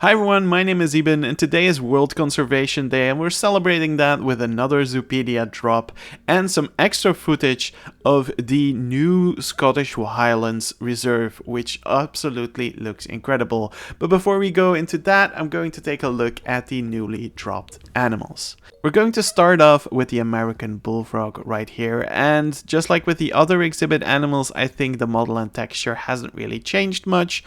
Hi everyone, my name is Iben and today is World Conservation Day and we're celebrating that with another Zoopedia drop and some extra footage of the new Scottish Highlands Reserve, which absolutely looks incredible. But before we go into that, I'm going to take a look at the newly dropped animals. We're going to start off with the American bullfrog right here, and just like with the other exhibit animals, I think the model and texture hasn't really changed much.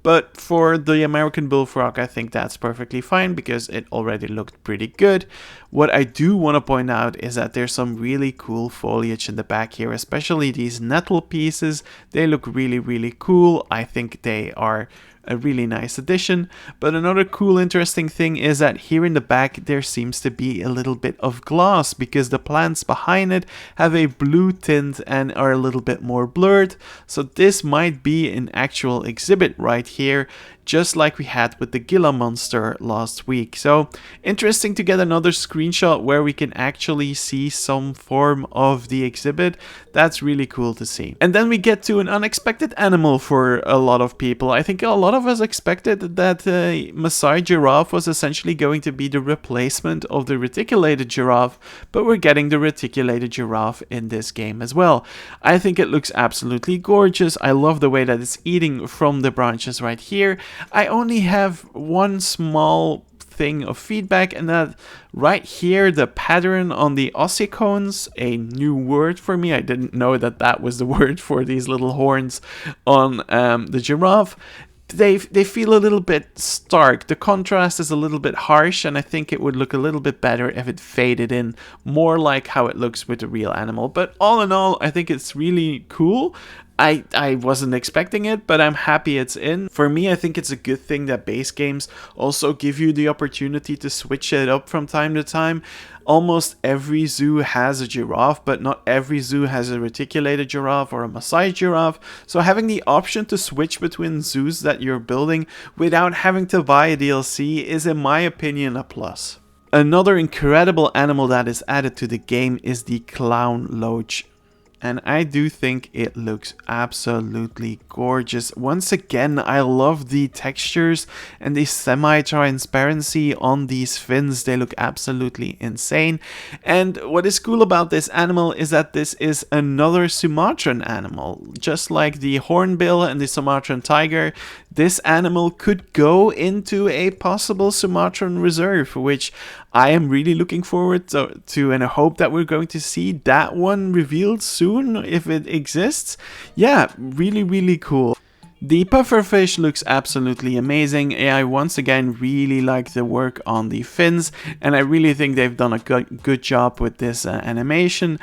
But for the American bullfrog, I think that's perfectly fine because it already looked pretty good. What I do want to point out is that there's some really cool foliage in the back here, especially these nettle pieces. They look really cool. I think they are a really nice addition. But another cool interesting thing is that here in the back there seems to be a little bit of glass because the plants behind it have a blue tint and are a little bit more blurred. So this might be an actual exhibit right here, just like we had with the Gila monster last week. So interesting to get another screenshot where we can actually see some form of the exhibit. That's really cool to see. And then we get to an unexpected animal for a lot of people. I think a lot of us expected that Maasai giraffe was essentially going to be the replacement of the reticulated giraffe, but we're getting the reticulated giraffe in this game as well. I think it looks absolutely gorgeous. I love the way that it's eating from the branches right here. I only have one small thing of feedback, and that right here, the pattern on the ossicones, a new word for me. I didn't know that that was the word for these little horns on the giraffe. They feel a little bit stark. The contrast is a little bit harsh, and I think it would look a little bit better if it faded in more like how it looks with the real animal. But all in all, I think it's really cool. I wasn't expecting it, but I'm happy it's in. For me, I think it's a good thing that base games also give you the opportunity to switch it up from time to time. Almost every zoo has a giraffe, but not every zoo has a reticulated giraffe or a Maasai giraffe. So having the option to switch between zoos that you're building without having to buy a DLC is, in my opinion, a plus. Another incredible animal that is added to the game is the clown loach. And I do think it looks absolutely gorgeous. Once again, I love the textures and the semi-transparency on these fins. They look absolutely insane. And what is cool about this animal is that this is another Sumatran animal. Just like the hornbill and the Sumatran tiger, this animal could go into a possible Sumatran reserve, which I am really looking forward to, and I hope that we're going to see that one revealed soon if it exists. Yeah, really cool. The pufferfish looks absolutely amazing. I once again really like the work on the fins, and I really think they've done a good job with this animation.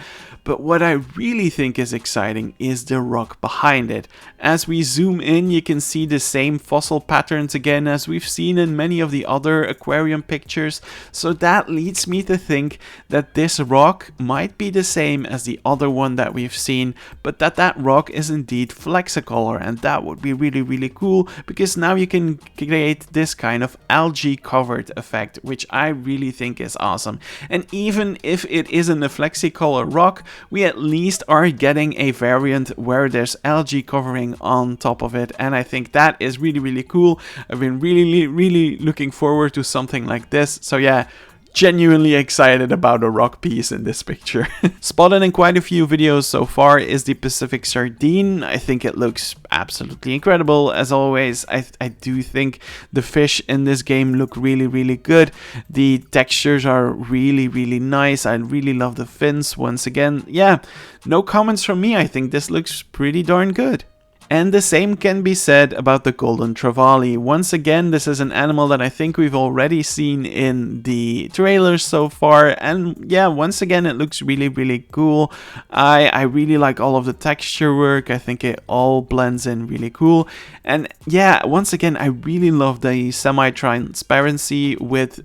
But what I really think is exciting is the rock behind it. As we zoom in, you can see the same fossil patterns again as we've seen in many of the other aquarium pictures. So that leads me to think that this rock might be the same as the other one that we've seen, but that rock is indeed flexicolor, and that would be really cool because now you can create this kind of algae covered effect, which I really think is awesome. And even if it isn't a flexicolor rock, we at least are getting a variant where there's algae covering on top of it, and I think that is really cool. I've been really looking forward to something like this. So yeah, genuinely excited about a rock piece in this picture. Spotted in quite a few videos so far is the Pacific sardine. I think it looks absolutely incredible. As always, I do think the fish in this game look really good. The textures are really nice. I really love the fins. Once again, yeah, no comments from me. I think this looks pretty darn good. And the same can be said about the golden trevally. Once again, this is an animal that I think we've already seen in the trailers so far. And yeah, once again, it looks really cool. I really like all of the texture work. I think it all blends in really cool. And yeah, once again, I really love the semi-transparency with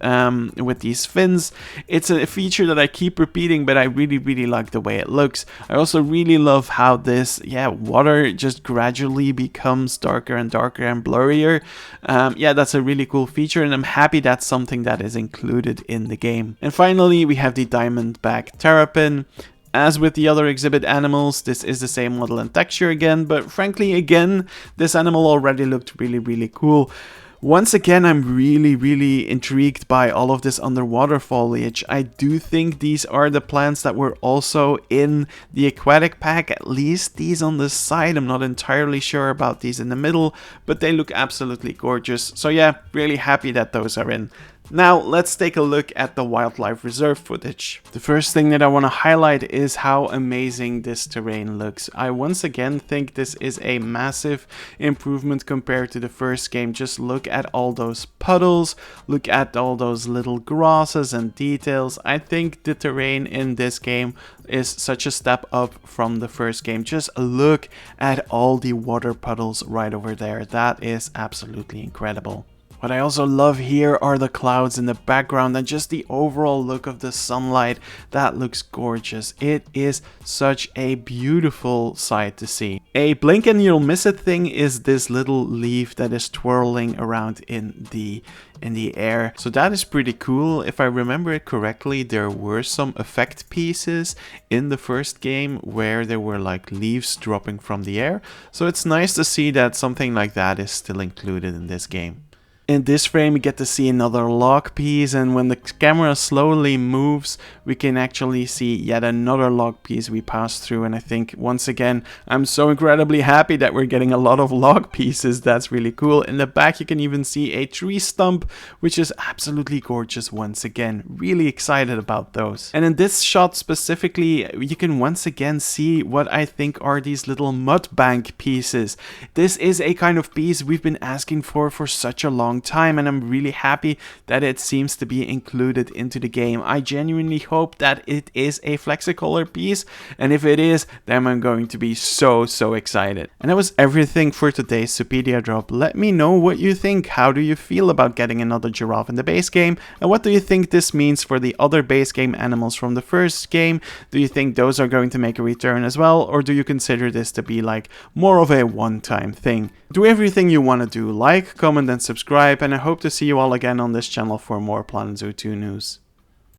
these fins. It's a feature that I keep repeating, but I really like the way it looks. I also really love how this, water just gradually becomes darker and blurrier. Yeah, that's a really cool feature, and I'm happy that's something that is included in the game. And finally, we have the diamondback terrapin. As with the other exhibit animals, this is the same model and texture again, but frankly, again, this animal already looked really cool. Once again, I'm really intrigued by all of this underwater foliage. I do think these are the plants that were also in the aquatic pack, at least these on the side. I'm not entirely sure about these in the middle, but they look absolutely gorgeous. So yeah, really happy that those are in. Now, let's take a look at the wildlife reserve footage. The first thing that I want to highlight is how amazing this terrain looks. I once again think this is a massive improvement compared to the first game. Just look at all those puddles, look at all those little grasses and details. I think the terrain in this game is such a step up from the first game. Just look at all the water puddles right over there. That is absolutely incredible. What I also love here are the clouds in the background and just the overall look of the sunlight. That looks gorgeous. It is such a beautiful sight to see. A blink and you'll miss it thing is this little leaf that is twirling around in the air. So that is pretty cool. If I remember it correctly, there were some effect pieces in the first game where there were like leaves dropping from the air. So it's nice to see that something like that is still included in this game. In this frame we get to see another log piece, and when the camera slowly moves we can actually see yet another log piece we pass through, and I think once again I'm so incredibly happy that we're getting a lot of log pieces. That's really cool. In the back you can even see a tree stump, which is absolutely gorgeous once again. Really excited about those. And in this shot specifically you can once again see what I think are these little mud bank pieces. This is a kind of piece we've been asking for such a long time, and I'm really happy that it seems to be included into the game. I genuinely hope that it is a Flexicolor piece, and if it is, then I'm going to be so excited. And that was everything for today's Zoopedia drop. Let me know what you think. How do you feel about getting another giraffe in the base game, and what do you think this means for the other base game animals from the first game? Do you think those are going to make a return as well, or do you consider this to be like more of a one-time thing? Do everything you want to do. Like, comment and subscribe, and I hope to see you all again on this channel for more Planet Zoo 2 news.